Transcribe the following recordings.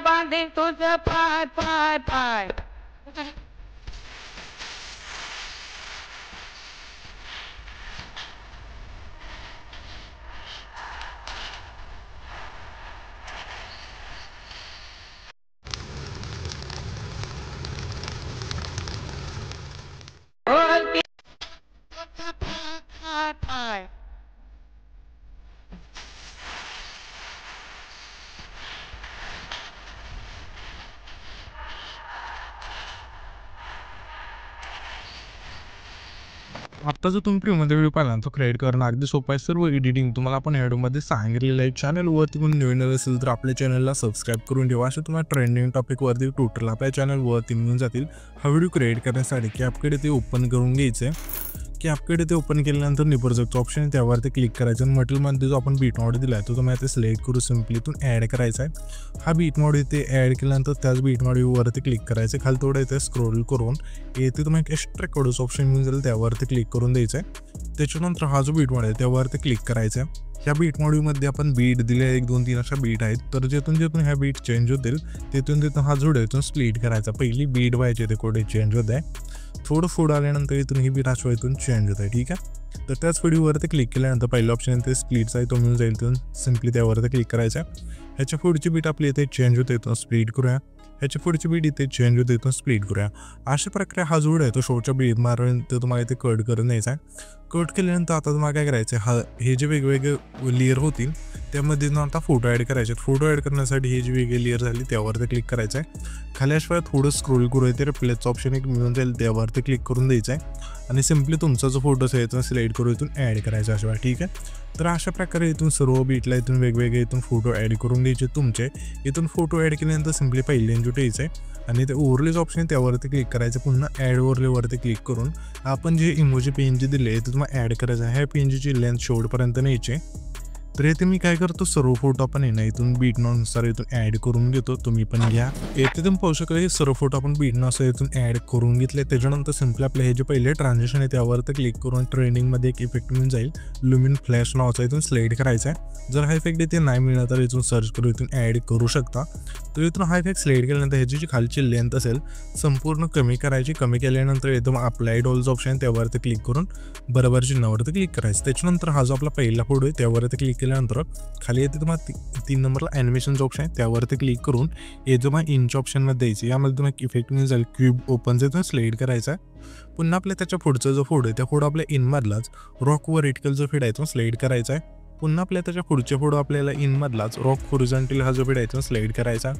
बांधे तुझं पाय पाय पाय. बोलते तुझं पाय पाय पाय. आता जर तुम्ही फ्रीमध्ये व्हिडिओ पाहिला तो क्रिएट करणं अगदी सोपं आहे. सर्व एडिटिंग तुम्हाला आपण व्हिडिओमध्ये सांगितलेलं आहे. चॅनलवरती कोणी नवीन असेल तर आपल्या चॅनलला सबस्क्राईब करून ठेवा. असे तुम्हाला ट्रेंडिंग टॉपिकवरती टोटल आपल्या चॅनलवरती मिळून जातील. हा व्हिडिओ क्रिएट करण्यासाठी कॅपकट ते ओपन करून घ्यायचं आहे. कॅपकट ते ओपन केल्यानंतर न्यू प्रोजेक्टचं ऑप्शन आहे त्यावरती क्लिक करायचं आणि मटेरियलमध्ये जो आपण बीट मॉड दिला आहे तो तुम्हाला ते सिलेक्ट करून सिम्पली इथून ॲड करायचा आहे. हा बीट मॉड इथे ॲड केल्यानंतर त्याच बीट मॉडवरती क्लिक करायचं. खाली थोडं इथे स्क्रोल करून येथे तुम्हाला एक एक्स्ट्रा कोडचं ऑप्शन मिळून जाईल त्यावरती क्लिक करून द्यायचं आहे. त्याच्यानंतर हा जो बीट मॉड आहे त्यावरती क्लिक करायचा आहे. ह्या बीट मॉडमध्ये आपण बीट दिले 1 2 3 अशा बीट आहेत. तर जेथून ह्या बीट चेंज होतील तिथून हा जोड इथून स्प्लिट करायचा. पहिली बीट व्हायची ते कोडे चेंज होत आहे. थोडं पुढं आल्यानंतर इथून ही बीट अशा इथून चेंज होत आहे. ठीक आहे. तर त्याच व्हिडिओवरती क्लिक केल्यानंतर पहिलं ऑप्शन ते स्प्लिटचा आहे तो मिळून जाईल. तिथून सिम्पली त्यावरती क्लिक करायचं आहे. ह्याच्या पुढची बीट आपली इथे चेंज होते इथून स्प्लिट करूया. ह्याच्या पुढची बीट इथे चेंज होते इथून स्प्लिट करूया. अशा प्रकारे हा जोड आहे तो शोच्या बीट मारून ते तुम्हाला इथे कट करून द्यायचा आहे. कट केल्यानंतर आता तुम्हाला काय करायचं आहे हे जे वेगवेगळे लेअर होतील त्यामध्ये आता फोटो ॲड करायचे. फोटो ॲड करण्यासाठी हे जे वेगळे लेअर झाली त्यावरती क्लिक करायचं आहे. खाली अशा थोडं स्क्रोल करू ते रिप्लेसचं ऑप्शन एक मिळून जाईल त्यावरती क्लिक करून द्यायचं आहे आणि सिम्पली तुमचा जो फोटो आहे तो सिलेक्ट करून इथून ॲड करायचा अशा. ठीक आहे. तर अशा प्रकारे इथून सर्व बीटला इथून वेगवेगळे इथून फोटो ॲड करून द्यायचे तुमचे. इथून फोटो ॲड केल्यानंतर सिम्पली पहिले इंजूट यायचं आहे आणि ते ओव्हरलेच ऑप्शन त्यावरती क्लिक करायचं. पुन्हा ॲड ओव्हरलेवरती क्लिक करून आपण जे इमोजी पेन जे दिले ते तुम्हाला ॲड करायचं आहे. ह्या पेनची लेंथ शेवटपर्यंत न्यायची. तर इथे मी काय करतो सर्व फोटो आपण इथून बीटनुसार इथून ॲड करून घेतो. तुम्ही पण घ्या. येथे तुम्ही पाहू शकता हे सर्व फोटो आपण बीटनुसार इथून ॲड करून घेतले. त्याच्यानंतर सिम्पली आपले हे जे पहिले ट्रान्झॅक्शन आहे त्यावरती क्लिक करून ट्रेंडिंगमध्ये एक इफेक्ट मिळून जाईल. लुमिन फ्लॅश नावाचा इथून सिलेक्ट करायचा आहे. जर हा इफेक्ट इथे नाही मिळाला तर इथून सर्च करून इथून ॲड करू शकता. तर इथून हा इफेक्ट सिलेक्ट केल्यानंतर ह्याची जी खालची लेंथ असेल संपूर्ण कमी करायची. कमी केल्यानंतर इथून अप्लाइड ऑलचं ऑप्शन त्यावरती क्लिक करून बरोबर चिन्हावरती क्लिक करायचं. त्याच्यानंतर हा जो आपला पहिला फोटो आहे त्यावरती क्लिक केल्यानंतर खाली येते तुम्हाला 3 नंबरला ॲनिमेशनचं ऑप्शन आहे त्यावरती क्लिक करून हे तुम्हाला इंच ऑप्शनमध्ये द्यायचं. यामध्ये तुम्हाला इफेक्ट मिळून जाईल क्यूब ओपनचं इथून सिलेक्ट करायचा. पुन्हा आपल्या त्याच्या पुढचा जो फोटो आहे त्या फोटो आपल्या इनमधलाच रॉक व्हर्टिकल जो फीड आहे तो सिलेक्ट करायचा आहे. पुन्हा आपल्या त्याच्या पुढचे फोटो आपल्याला इनमधलाच रॉक हॉरिझॉन्टल हा जो फीड आहे तो सिलेक्ट करायचा.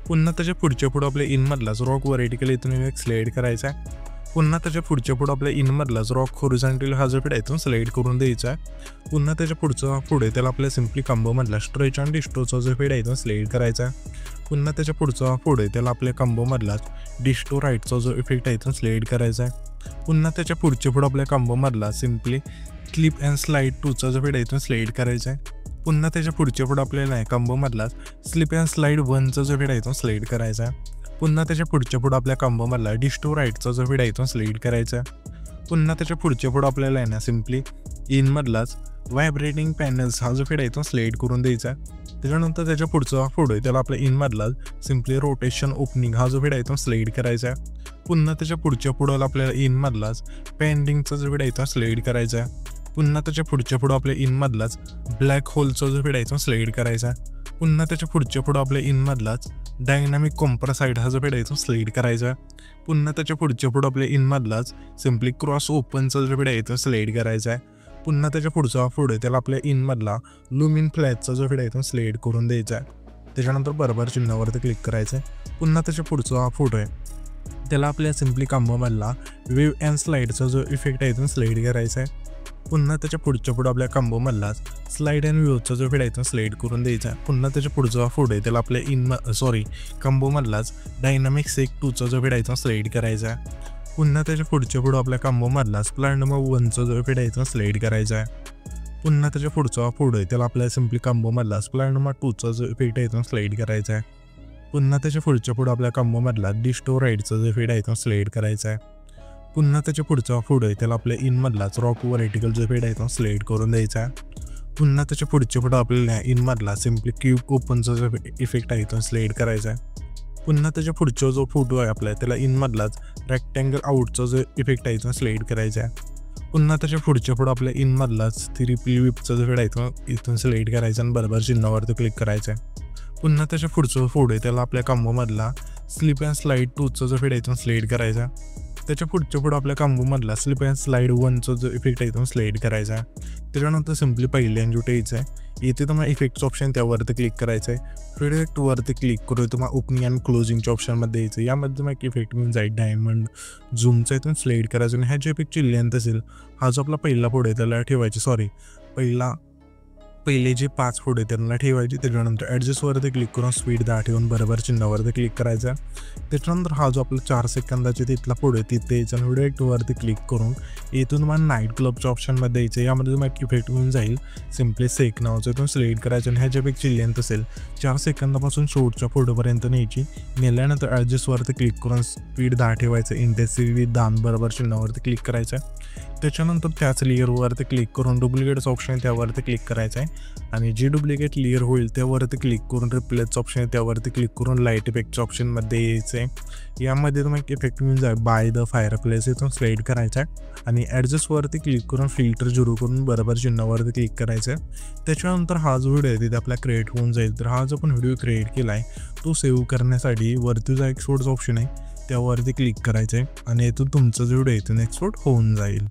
पुन्हा त्याच्या पुढचे फोटो आपल्या इनमधलाच रॉक व्हर्टिकल इथून एक सिलेक्ट करायचा आहे. पुन्हा त्याच्या पुढच्या फोटो आपल्या इनमधलाच रॉक हॉरिझॉन्टल हा जो फीड आहे तो सिलेक्ट करून द्यायचा आहे. पुन्हा त्याच्या पुढचा पुढे त्याला आपल्या सिम्पली कंबोमधला स्ट्रेच अँड डिस्टोचा जो फीड आहे तो सिलेक्ट करायचा आहे. पुन्हा त्याच्या पुढचा पुढे त्याला आपल्या कंबोमधलाच डिस्टो राईटचा जो इफेक्ट आहे तो सिलेक्ट करायचा आहे. पुन्हा त्याच्या पुढचे फोटो आपल्या कंबोमधला सिम्पली क्लिप अँड स्लाइड 2चा जो फीड आहे तो सिलेक्ट करायचा आहे. पुन्हा त्याच्या पुढच्या फोटो आपल्याला कंबोमधलाच स्लिप अँड स्लाइड 1चा जो फीड आहे तो सिलेक्ट करायचा आहे. पुन्हा त्याच्या पुढच्या फोटो आपल्या कंबोमधला डिस्टो राईटचा जो फीड आहे तो सिलेक्ट करायचा. पुन्हा त्याच्या पुढच्या फोटो आपल्याला आहे ना सिम्पली इनमधलाच व्हायब्रेटिंग पॅनल्स हा जो फीड आहे तो सिलेक्ट करून द्यायचा. त्याच्यानंतर त्याच्या पुढचा फोटो आहे त्याला आपल्या इनमधलाच सिम्पली रोटेशन ओपनिंग हा जो फीड आहे तो सिलेक्ट करायचा. पुन्हा त्याच्या पुढच्या फोटोला आपल्याला इनमधलाच पेंडिंगचा जो फीड आहे तो सिलेक्ट करायचा. पुन्हा त्याच्या पुढच्या फोटो आपल्या इनमधलाच ब्लॅक होलचा जो फीड आहे तो सिलेक्ट करायचा. पुन्हा त्याच्या पुढच्या फोटो आपल्या इनमधलाच डायनामिक कॉम्प्रेसाइड हा जो फीड आहे तो सिलेक्ट करायचा. पुन्हा त्याच्या पुढच्या फोटो आपल्या इनमधलाच सिम्पली क्रॉस ओपनचा जो फीड आहे तो सिलेक्ट करायचा आहे. पुन्हा त्याच्या पुढचा फोटो आहे त्याला आपल्या इनमधला लुमिन फ्लॅशचा जो फीड आहे तो सिलेक्ट करून द्यायचा आहे. त्याच्यानंतर बरोबर चिन्हावरती क्लिक करायचं आहे. पुन्हा त्याच्या पुढचा फोटो आहे त्याला आपल्या सिम्पली कंबोमधला वेव्ह अँड स्लाइडचा जो इफेक्ट आहे तो सिलेक्ट करायचा आहे. पुन्हा त्याच्या पुढच्या फोटो आपल्या कंबोमधलाच स्लाइड अँड व्ह्यूचा जो फीड आहे तो सिलेक्ट करून द्यायचा. पुन्हा त्याच्या पुढचा फोटो आहे त्याला आपल्या कंबोमधलाच डायनामिक सेक 2चा जो फीड आहे तो सिलेक्ट करायचा. पुन्हा त्याच्या पुढच्या फोटो आपल्या कंबोमधला स्प्लाइड नंबर 1चा जो फीड आहे तो सिलेक्ट करायचा आहे. पुन्हा त्याच्या पुढचा फोटो आहे त्याला आपल्या सिम्पली कंबोमधला स्प्लाइड नंबर 2चा जो इफेक्ट आहे तो सिलेक्ट करायचा आहे. पुन्हा त्याच्या पुढच्या फोटो आपल्या कंबोमधला डिस्टो राईटचा जो फीड आहे तो सिलेक्ट करायचा आहे. पुन्हा त्याच्या पुढचा फोटो आहे त्याला आपल्या इनमधलाच रॉक व्हर्टिकल जो फीड आहे तो सिलेक्ट करून द्यायचा. पुन्हा त्याच्या पुढचे फोटो आपल्याला इनमधला सिम्पली क्यूब ओपनचा जो इफेक्ट आहे तो सिलेक्ट करायचा आहे. पुन्हा त्याच्या पुढचा जो फोटो आहे आपला त्याला इनमधलाच रेक्टँगल आउटचा जो इफेक्ट आहे तो सिलेक्ट करायचा आहे. पुन्हा त्याच्या पुढच्या फोटो आपल्या इनमधलाच 3 विपचा जो फेड आहे तो इथून सिलेक्ट करायचा आणि बरोबर चिन्हावरती क्लिक करायचा आहे. पुन्हा त्याच्या पुढचा फोटो आहे त्याला आपल्या कॉम्बोमधला स्लिप अँड स्लाईड 2चा जो फेड आहे तो सिलेक्ट करायचा. त्याच्या पुढच्या फोटो आपल्या कॉम्बोमधला स्लिप अँड स्लाईड 1चा जो इफेक्ट आहे तो सिलेक्ट करायचा आहे. त्याच्यानंतर सिम्पली पहिले जो यायचं आहे इथे तुम्हाला इफेक्ट्स ऑप्शन त्यावरती क्लिक करायचं आहे. फेड क्लिक करून तुम्हाला ओपनिंग अँड क्लोजिंगच्या ऑप्शनमध्ये यायचं. यामध्ये तुम्हाला इफेक्ट मिळून जाईल डायमंड झूमचा इथून सिलेक्ट करायचं आणि ह्या जे इफेक्टची लेंथ असेल हा जो आपला पहिला फोटो आहे त्याला ठेवायची पहिले जे 5 फोटो आहे त्यांना ठेवायचे. त्याच्यानंतर ॲडजस्टवरती क्लिक करून स्पीड 10 ठेवून बरोबर चिन्हावरती क्लिक करायचा. त्याच्यानंतर हा जो आपला 4 सेकंदाचे तिथला फोटो आहे तिथे यायचा आणि व्हिडिओवरती क्लिक करून इथून तुम्हाला नाईट क्लबच्या ऑप्शनमध्ये यायचं. यामध्ये तुम्हाला इफेक्ट मिळून जाईल सिम्पली सेक नावाचं इथून सिलेक्ट करायचं आणि ह्याच्यापेक्षा लेंथ असेल 4 सेकंदापासून शेवटच्या फोटोपर्यंत न्यायची. नेल्यानंतर ॲडजस्टवरती क्लिक करून स्पीड 10 ठेवायचं. इंटेन्सिटी 10 बरोबर चिन्हावरती क्लिक करायचं. त्याच्यानंतर त्याच लेअरवरती क्लिक करून डुप्लिकेटचं ऑप्शन आहे त्यावरती क्लिक करायचं आहे आणि जे डुप्लिकेट लेअर होईल त्यावरती क्लिक करून रिप्लेसचं ऑप्शन आहे त्यावरती क्लिक करून लाईट इफेक्टच्या ऑप्शनमध्ये यायचं आहे. यामध्ये तुम्हाला इफेक्ट मिळून जाईल बाय द फायर प्लेस इथून सिलेक्ट करायचा आहे आणि ॲडजस्टवरती क्लिक करून फिल्टर झिरो करून बरोबर चिन्हावरती क्लिक करायचं आहे. त्याच्यानंतर हा जो व्हिडिओ आहे तिथे आपला क्रिएट होऊन जाईल. तर हा जो आपण व्हिडिओ क्रिएट केला आहे तो सेव्ह करण्यासाठी वरती जो एक्सपोर्टचा ऑप्शन आहे त्यावरती क्लिक करायचं आहे आणि इथून तुमचा जो व्हिडिओ आहे तो एक्सपोर्ट होऊन जाईल.